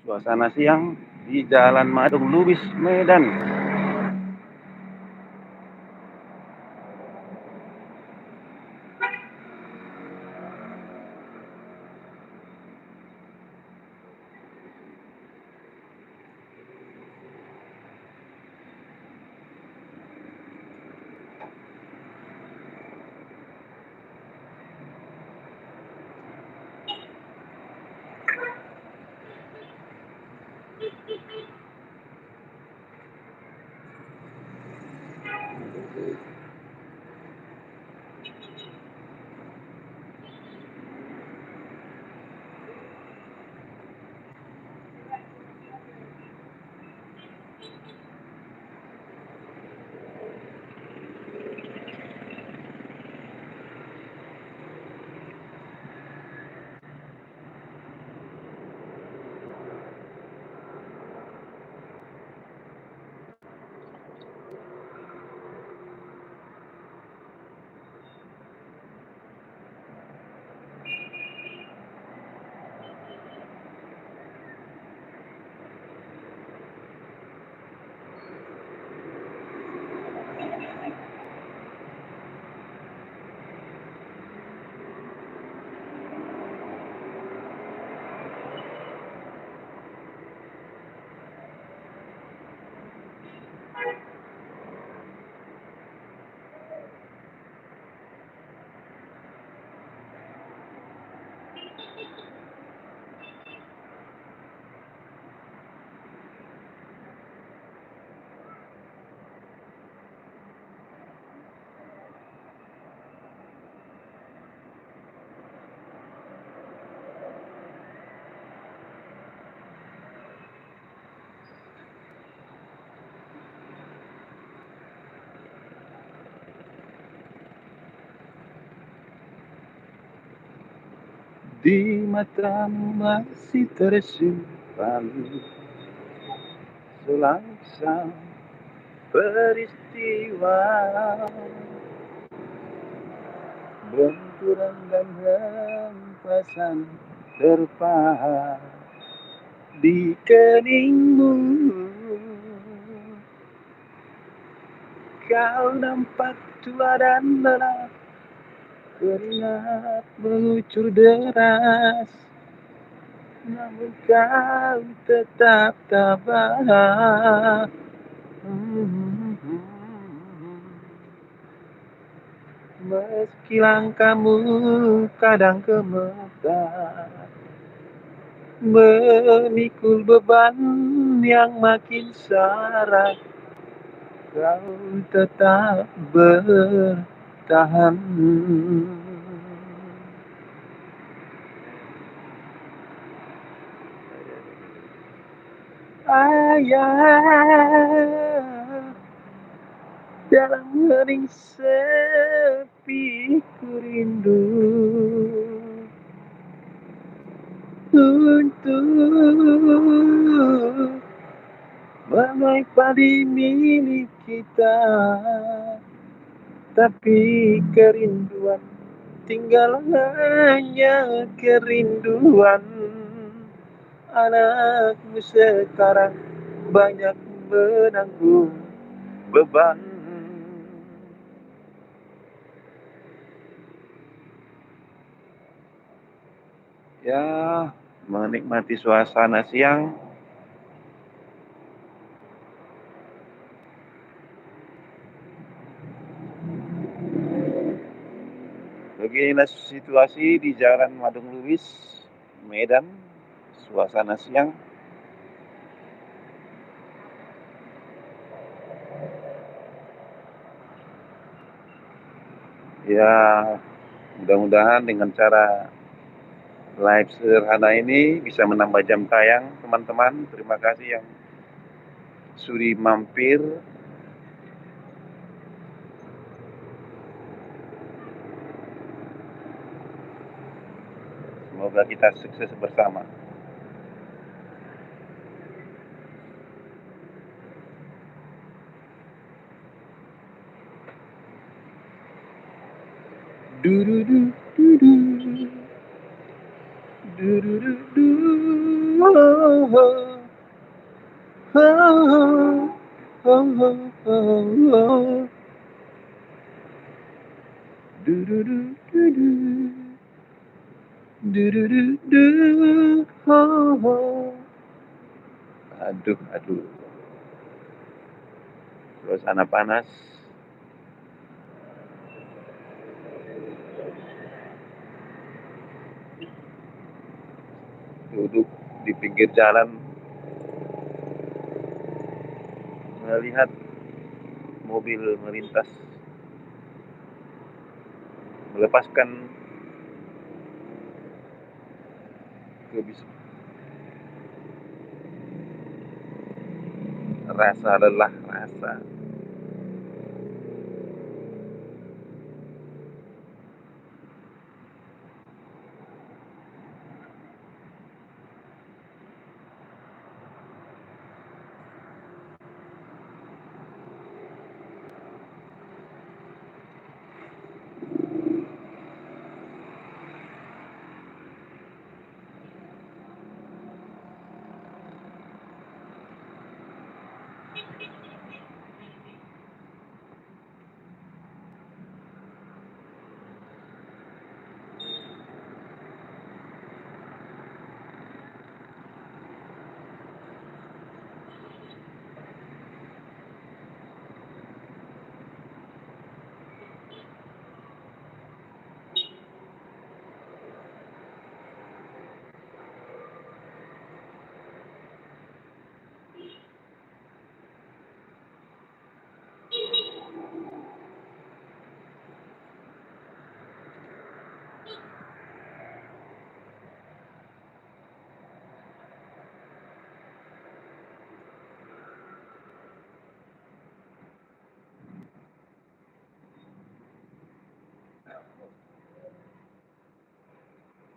Suasana siang di Jalan Madung Lubis, Medan. Di matamu masih tersimpan selangsang peristiwa, benturan dan hempasan terpahat di keningmu. Kau nampak tua dan lelah, keringat mengucur deras, namun kau tetap tabah. Meski langkahmu kadang gemetar, memikul beban yang makin syarat, kau tetap bertahan. Ayah, dalam hening sepi ku rindu untuk menaik padi milik kita, tapi kerinduan tinggal hanya kerinduan. Anakmu sekarang banyak menanggung beban. Ya, menikmati suasana siang. Beginilah situasi di Jalan Madung Lubis, Medan. Suasana siang. Ya, mudah-mudahan dengan cara live sederhana ini bisa menambah jam tayang teman-teman. Terima kasih yang sudi mampir. Semoga kita sukses bersama. Du du du du du. Du du du du. Oh, oh. Oh, oh, oh, oh, oh. Du du du du du. Du du du du. Oh, oh. Aduh, aduh. Suasana panas. Duduk di pinggir jalan melihat mobil melintas, melepaskan kebis rasa lelah, rasa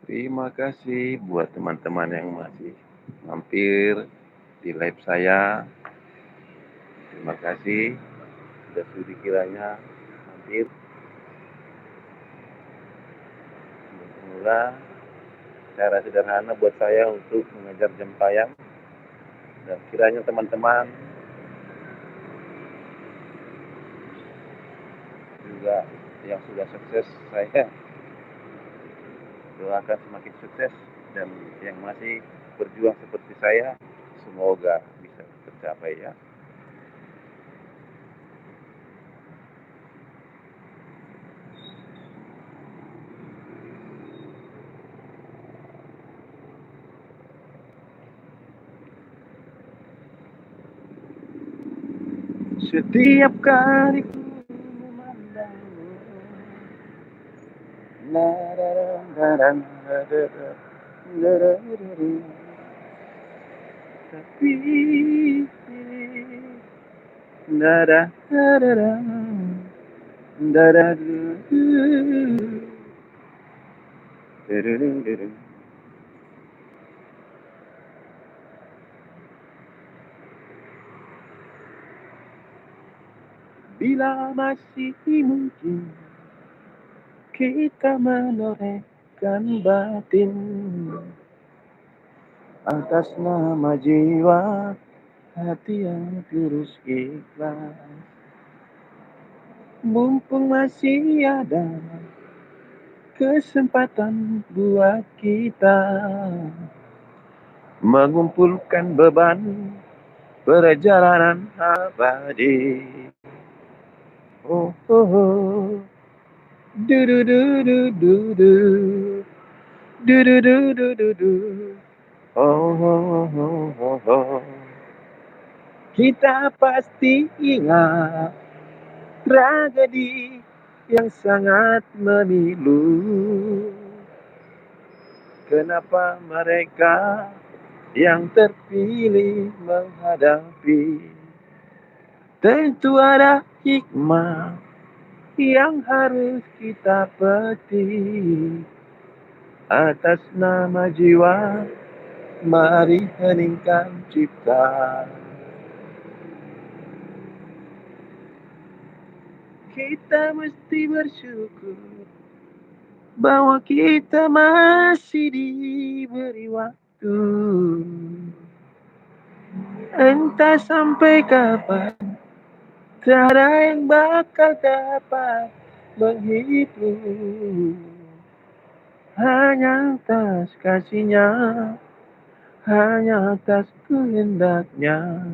terima kasih buat teman-teman yang masih mampir di live saya. Terima kasih sudah sudi kiranya mampir. Semula cara sederhana buat saya untuk mengejar jam tayang, dan kiranya teman-teman juga yang sudah sukses, saya doakan semakin sukses, dan yang masih berjuang seperti saya semoga bisa tercapai ya. Setiap kali ku memandangmu, tapi nada nada nada. Bila masih mungkin kita menorehkan batin atas nama jiwa, hati yang tulus ikhlas. Mumpung masih ada kesempatan buat kita mengumpulkan beban perjalanan abadi. Oh, oh, oh. Du du du du du du. Du du du du du du. Oh, oh, oh, oh, oh. Kita pasti ingat tragedi yang sangat memilu. Kenapa mereka yang terpilih menghadapi? Tentu ada hikmah yang harus kita petik. Atas nama jiwa, mari heningkan cipta. Kita mesti bersyukur bahwa kita masih diberi waktu. Entah sampai kapan, tak ada yang bakal dapat menghitung. Hanya atas kasihnya, hanya atas kehendaknya,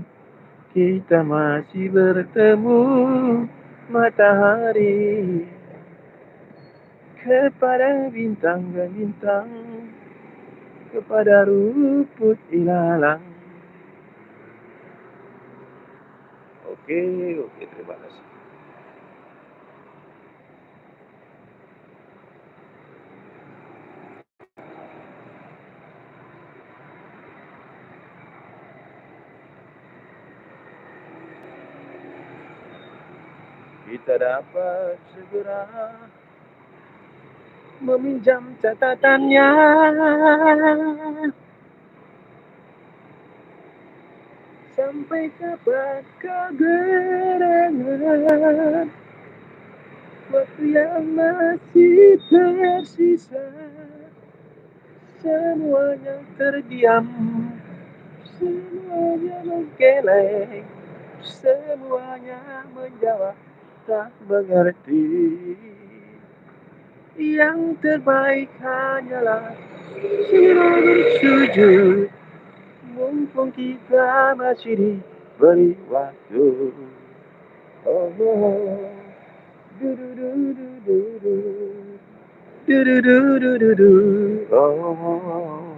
kita masih bertemu matahari. Kepada bintang dan bintang, kepada rumput ilalang. Oke, oke, terima kasih. Kita dapat segera meminjam catatannya. Sampai kapan kau gerangan waktu yang masih tersisa. Semuanya terdiam, semuanya menggeleng, semuanya menjawab tak mengerti. Yang terbaik hanyalah segera bersujud, mumpung kita masih diberi waktu. Oh, oh. Du du du du du du. Du du du du du du. Oh, oh, oh.